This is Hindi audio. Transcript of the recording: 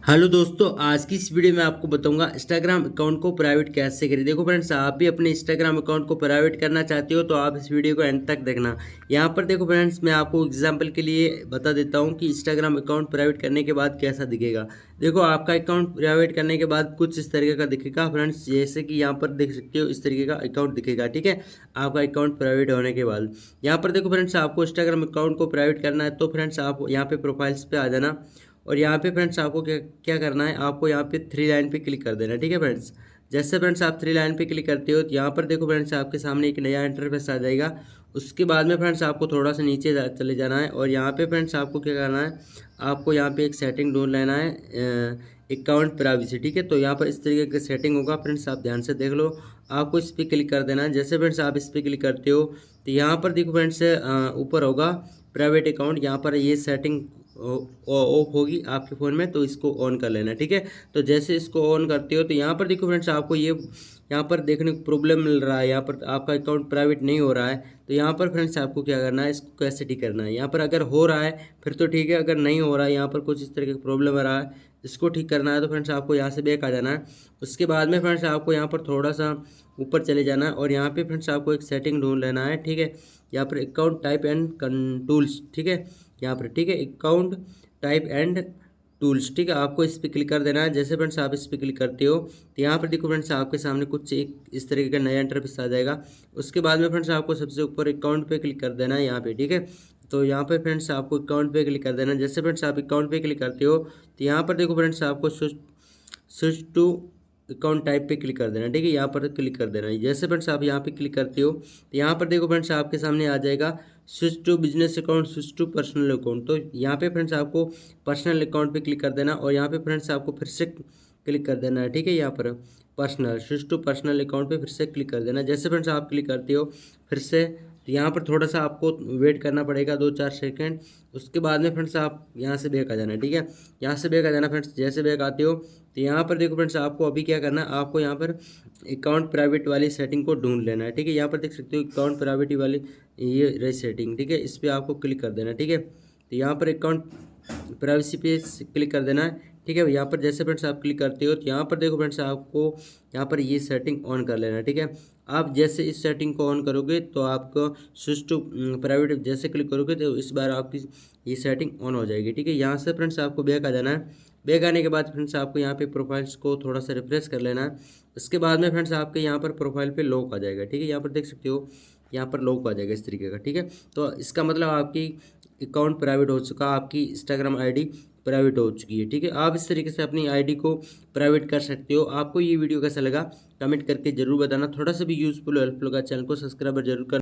हेलो दोस्तों, आज की इस वीडियो में आपको बताऊंगा इंस्टाग्राम अकाउंट को प्राइवेट कैसे करें। देखो फ्रेंड्स, आप भी अपने इंस्टाग्राम अकाउंट को प्राइवेट करना चाहते हो तो आप इस वीडियो को एंड तक देखना। यहाँ पर देखो फ्रेंड्स, मैं आपको एग्जांपल के लिए बता देता हूँ कि इंस्टाग्राम अकाउंट प्राइवेट करने के बाद कैसा दिखेगा। देखो, आपका अकाउंट प्राइवेट करने के बाद कुछ इस तरीके का दिखेगा फ्रेंड्स, जैसे कि यहाँ पर देख सकते हो इस तरीके का अकाउंट दिखेगा। ठीक है, आपका अकाउंट प्राइवेट होने के बाद यहाँ पर देखो फ्रेंड्स, आपको इंस्टाग्राम अकाउंट को प्राइवेट करना है तो फ्रेंड्स आप यहाँ पे प्रोफाइल्स पे आ जाना। और यहाँ पे फ्रेंड्स आपको क्या क्या करना है, आपको यहाँ पे थ्री लाइन पे क्लिक कर देना है। ठीक है फ्रेंड्स, जैसे फ्रेंड्स आप थ्री लाइन पे क्लिक करते हो तो यहाँ पर देखो फ्रेंड्स आपके सामने एक नया इंटरफेस आ जाएगा। उसके बाद में फ्रेंड्स आपको थोड़ा सा नीचे चले जाना है और यहाँ पे फ्रेंड्स आपको क्या करना है, आपको यहाँ पे एक सेटिंग ढूंढ लेना है, अकाउंट प्राइवेसी। ठीक है, तो यहाँ पर इस तरीके का सेटिंग होगा फ्रेंड्स, आप ध्यान से देख लो। आपको इस पर क्लिक कर देना है। जैसे फ्रेंड्स आप इस पर क्लिक करते हो तो यहाँ पर देखो फ्रेंड्स ऊपर होगा प्राइवेट अकाउंट, यहाँ पर ये सेटिंग ऑफ होगी आपके फ़ोन में, तो इसको ऑन कर लेना। ठीक है, तो जैसे इसको ऑन करते हो तो यहाँ पर देखो फ्रेंड्स आपको ये यहाँ पर देखने को प्रॉब्लम मिल रहा है, यहाँ पर आपका अकाउंट प्राइवेट नहीं हो रहा है। तो यहाँ पर फ्रेंड्स आपको क्या करना है, इसको कैसे ठीक करना है। यहाँ पर अगर हो रहा है फिर तो ठीक है, अगर नहीं हो रहा है, यहाँ पर कुछ इस तरह का प्रॉब्लम आ रहा है, इसको ठीक करना है तो फ्रेंड्स आपको यहाँ से बैक आ जाना है। उसके बाद में फ्रेंड्स आपको यहाँ पर थोड़ा सा ऊपर चले जाना है और यहाँ पे फ्रेंड्स आपको एक सेटिंग ढूंढ लेना है। ठीक है, यहाँ पर अकाउंट टाइप एंड टूल्स। ठीक है, यहाँ पर ठीक है अकाउंट टाइप एंड टूल्स। ठीक है, आपको इस पर क्लिक कर देना है। जैसे फ्रेंड्स आप इस पर क्लिक करते हो तो यहाँ पर देखो फ्रेंड्स आपके सामने कुछ एक इस तरीके का नया इंटरफेस आ जाएगा। उसके बाद में फ्रेंड्स आपको सबसे ऊपर अकाउंट पे क्लिक कर देना है यहाँ पे। ठीक है, तो यहाँ पे फ्रेंड्स आपको अकाउंट पे क्लिक कर देना है। जैसे फ्रेंड्स आप अकाउंट पे क्लिक करते हो तो यहाँ पर देखो फ्रेंड्स आपको स्विच टू अकाउंट टाइप पे क्लिक कर देना। ठीक है, यहाँ पर क्लिक कर देना है। जैसे फ्रेंड्स आप यहाँ पे क्लिक करते हो तो यहाँ पर देखो फ्रेंड्स आपके सामने आ जाएगा switch to business account, switch to personal account. तो यहाँ पे फ्रेंड्स आपको पर्सनल अकाउंट पे क्लिक कर देना और यहाँ पे फ्रेंड्स आपको फिर से क्लिक कर देना है। ठीक है, यहाँ पर personal switch to personal account पे फिर से क्लिक कर देना। जैसे फ्रेंड्स आप क्लिक करते हो फिर से, तो यहाँ पर थोड़ा सा आपको वेट करना पड़ेगा 2-4 सेकेंड। उसके बाद में फ्रेंड्स आप यहाँ से बैक आ जाना। ठीक है, यहाँ से बैक आ जाना फ्रेंड्स। जैसे बैक आते हो तो यहाँ पर देखो फ्रेंड्स आपको अभी क्या करना है, आपको यहाँ पर अकाउंट प्राइवेट वाली सेटिंग को ढूंढ लेना है। ठीक है, यहाँ पर देख सकते हो अकाउंट प्राइवेटी वाली ये रही सेटिंग। ठीक है, इस पर आपको क्लिक कर देना। ठीक है, तो यहाँ पर अकाउंट प्राइवेसी पे क्लिक कर देना है। ठीक है, यहाँ पर जैसे फ्रेंड्स आप क्लिक करते हो तो यहाँ पर देखो फ्रेंड्स आपको यहाँ पर ये सेटिंग ऑन कर लेना है। ठीक है, आप जैसे इस सेटिंग को ऑन करोगे तो आपको स्विच टू प्राइवेट जैसे क्लिक करोगे तो इस बार आपकी ये सेटिंग ऑन हो जाएगी। ठीक है, यहाँ से फ्रेंड्स आपको बैक आ जाना है। बैक आने के बाद फ्रेंड्स आपको यहाँ पे प्रोफाइल्स को थोड़ा सा रिफ्रेश कर लेना है। उसके बाद में फ्रेंड्स आपके यहाँ पर प्रोफाइल पे लॉक आ जाएगा। ठीक है, यहाँ पर देख सकते हो यहाँ पर लॉक आ जाएगा इस तरीके का। ठीक है, तो इसका मतलब आपकी अकाउंट प्राइवेट हो चुका, आपकी इंस्टाग्राम आईडी प्राइवेट हो चुकी है। ठीक है, आप इस तरीके से अपनी आईडी को प्राइवेट कर सकते हो। आपको ये वीडियो कैसा लगा कमेंट करके जरूर बताना। थोड़ा सा भी यूजफुल हेल्पफुल होगा, चैनल को सब्सक्राइब जरूर करना।